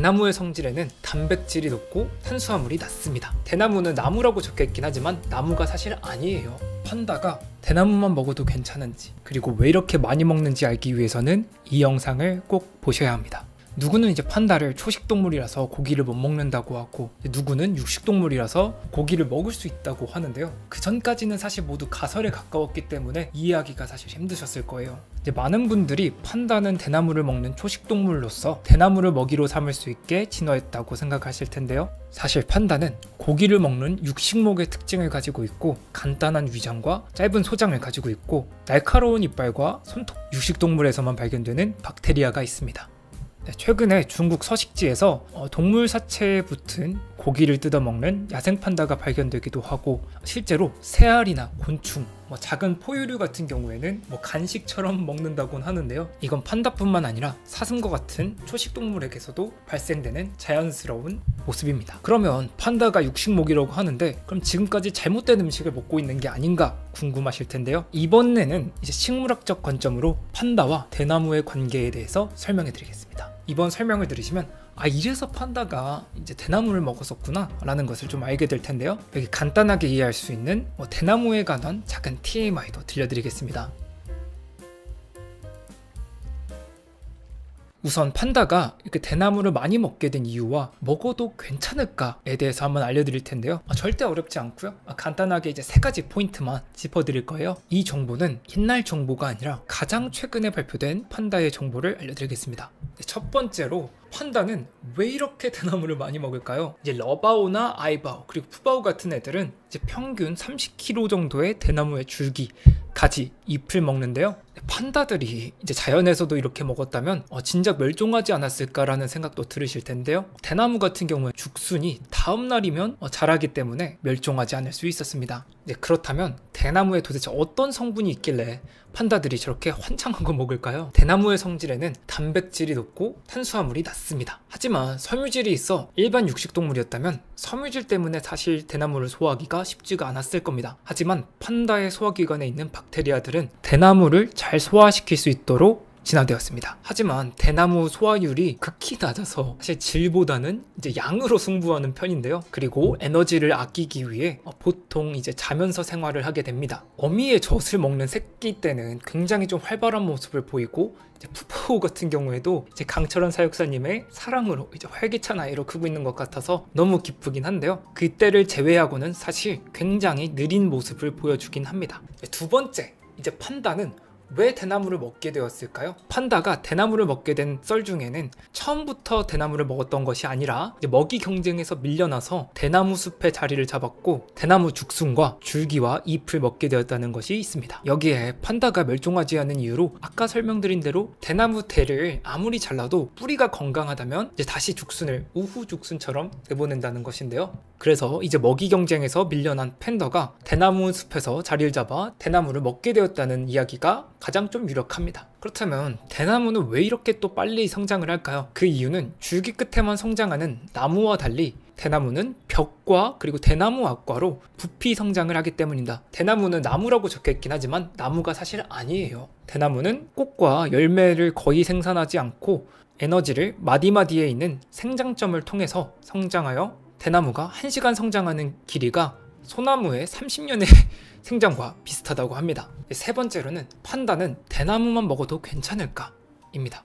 대나무의 성질에는 단백질이 높고 탄수화물이 낮습니다. 대나무는 나무라고 적혀있긴 하지만 나무가 사실 아니에요. 판다가 대나무만 먹어도 괜찮은지, 그리고 왜 이렇게 많이 먹는지 알기 위해서는 이 영상을 꼭 보셔야 합니다. 누구는 이제 판다를 초식동물이라서 고기를 못 먹는다고 하고, 누구는 육식동물이라서 고기를 먹을 수 있다고 하는데요. 그 전까지는 사실 모두 가설에 가까웠기 때문에 이해하기가 사실 힘드셨을 거예요. 이제 많은 분들이 판다는 대나무를 먹는 초식동물로서 대나무를 먹이로 삼을 수 있게 진화했다고 생각하실 텐데요. 사실 판다는 고기를 먹는 육식목의 특징을 가지고 있고, 간단한 위장과 짧은 소장을 가지고 있고, 날카로운 이빨과 손톱, 육식동물에서만 발견되는 박테리아가 있습니다. 최근에 중국 서식지에서 동물 사체에 붙은 고기를 뜯어먹는 야생 판다가 발견되기도 하고, 실제로 새알이나 곤충, 작은 포유류 같은 경우에는 간식처럼 먹는다곤 하는데요. 이건 판다뿐만 아니라 사슴과 같은 초식동물에게서도 발생되는 자연스러운 모습입니다. 그러면 판다가 육식목이라고 하는데, 그럼 지금까지 잘못된 음식을 먹고 있는 게 아닌가 궁금하실 텐데요. 이번에는 이제 식물학적 관점으로 판다와 대나무의 관계에 대해서 설명해 드리겠습니다. 이번 설명을 들으시면 이래서 판다가 이제 대나무를 먹었었구나 라는 것을 좀 알게 될 텐데요. 여기 간단하게 이해할 수 있는 대나무에 관한 작은 TMI도 들려드리겠습니다. 우선 판다가 이렇게 대나무를 많이 먹게 된 이유와 먹어도 괜찮을까에 대해서 한번 알려드릴 텐데요. 절대 어렵지 않고요. 간단하게 이제 3가지 포인트만 짚어드릴 거예요. 이 정보는 옛날 정보가 아니라 가장 최근에 발표된 판다의 정보를 알려드리겠습니다. 첫 번째로, 판다는 왜 이렇게 대나무를 많이 먹을까요? 이제 러바오나 아이바오 그리고 푸바오 같은 애들은 이제 평균 30kg 정도의 대나무의 줄기, 가지, 잎을 먹는데요. 판다들이 이제 자연에서도 이렇게 먹었다면 진작 멸종하지 않았을까라는 생각도 들으실 텐데요. 대나무 같은 경우에 죽순이 다음 날이면 자라기 때문에 멸종하지 않을 수 있었습니다. 그렇다면 대나무에 도대체 어떤 성분이 있길래 판다들이 저렇게 환장한 거 먹을까요? 대나무의 성질에는 단백질이 높고 탄수화물이 낮습니다. 하지만 섬유질이 있어 일반 육식동물이었다면 섬유질 때문에 사실 대나무를 소화하기가 쉽지가 않았을 겁니다. 하지만 판다의 소화기관에 있는 박테리아들은 대나무를 잘 소화시킬 수 있도록 진화되었습니다. 하지만 대나무 소화율이 극히 낮아서 사실 질보다는 이제 양으로 승부하는 편인데요. 그리고 에너지를 아끼기 위해 보통 이제 자면서 생활을 하게 됩니다. 어미의 젖을 먹는 새끼 때는 굉장히 좀 활발한 모습을 보이고, 이제 푸바오 같은 경우에도 이제 강철원 사육사님의 사랑으로 이제 활기찬 아이로 크고 있는 것 같아서 너무 기쁘긴 한데요. 그때를 제외하고는 사실 굉장히 느린 모습을 보여주긴 합니다. 두 번째, 이제 판다는 왜 대나무를 먹게 되었을까요? 판다가 대나무를 먹게 된 썰 중에는 처음부터 대나무를 먹었던 것이 아니라 먹이 경쟁에서 밀려나서 대나무 숲에 자리를 잡았고, 대나무 죽순과 줄기와 잎을 먹게 되었다는 것이 있습니다. 여기에 판다가 멸종하지 않은 이유로 아까 설명드린 대로 대나무 대를 아무리 잘라도 뿌리가 건강하다면 이제 다시 죽순을 우후 죽순처럼 내보낸다는 것인데요. 그래서 이제 먹이 경쟁에서 밀려난 판다가 대나무 숲에서 자리를 잡아 대나무를 먹게 되었다는 이야기가 가장 좀 유력합니다. 그렇다면 대나무는 왜 이렇게 또 빨리 성장을 할까요? 그 이유는 줄기 끝에만 성장하는 나무와 달리 대나무는 벽과 그리고 대나무 앞과로 부피 성장을 하기 때문입니다. 대나무는 나무라고 적혀있긴 하지만 나무가 사실 아니에요. 대나무는 꽃과 열매를 거의 생산하지 않고 에너지를 마디마디에 있는 생장점을 통해서 성장하여 대나무가 1시간 성장하는 길이가 소나무의 30년의 생장과 비슷하다고 합니다. 세 번째로는, 판다는 대나무만 먹어도 괜찮을까? 입니다.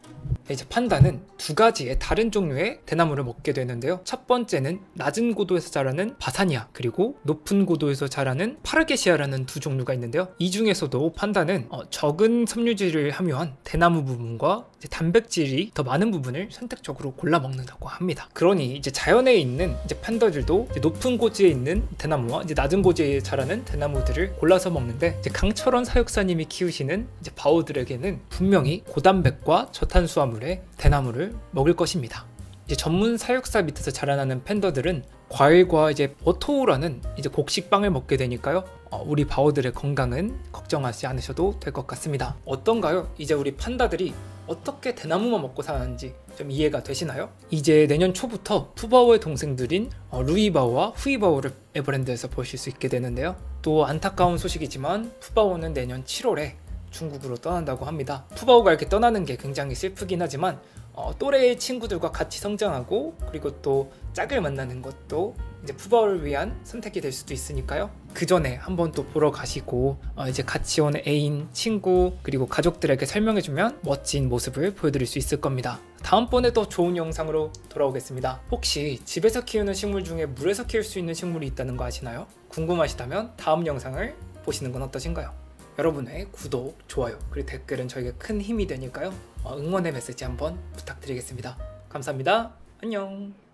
이제 판다는 2가지의 다른 종류의 대나무를 먹게 되는데요. 첫 번째는 낮은 고도에서 자라는 바사니아, 그리고 높은 고도에서 자라는 파르게시아라는 2 종류가 있는데요. 이 중에서도 판다는 적은 섬유질을 함유한 대나무 부분과 이제 단백질이 더 많은 부분을 선택적으로 골라 먹는다고 합니다. 그러니 이제 자연에 있는 이제 판다들도 이제 높은 고지에 있는 대나무와 이제 낮은 고지에 자라는 대나무들을 골라서 먹는데, 이제 강철원 사육사님이 키우시는 이제 바오들에게는 분명히 고단백과 저탄수화물의 대나무를 먹을 것입니다. 이제 전문 사육사 밑에서 자라나는 팬더들은 과일과 이제 버터우라는 이제 곡식빵을 먹게 되니까요. 우리 바오들의 건강은 걱정하지 않으셔도 될 것 같습니다. 어떤가요? 이제 우리 판다들이 어떻게 대나무만 먹고 사는지 좀 이해가 되시나요? 이제 내년 초부터 푸바오의 동생들인 루이바오와 후이바오를 에버랜드에서 보실 수 있게 되는데요. 또 안타까운 소식이지만 푸바오는 내년 7월에 중국으로 떠난다고 합니다. 푸바오가 이렇게 떠나는 게 굉장히 슬프긴 하지만 또래의 친구들과 같이 성장하고 그리고 또 짝을 만나는 것도 이제 부부를 위한 선택이 될 수도 있으니까요. 그 전에 한번 또 보러 가시고 이제 같이 온 애인, 친구 그리고 가족들에게 설명해주면 멋진 모습을 보여드릴 수 있을 겁니다. 다음번에 더 좋은 영상으로 돌아오겠습니다. 혹시 집에서 키우는 식물 중에 물에서 키울 수 있는 식물이 있다는 거 아시나요? 궁금하시다면 다음 영상을 보시는 건 어떠신가요? 여러분의 구독, 좋아요 그리고 댓글은 저에게 큰 힘이 되니까요. 응원의 메시지 한번 부탁드리겠습니다. 감사합니다. 안녕.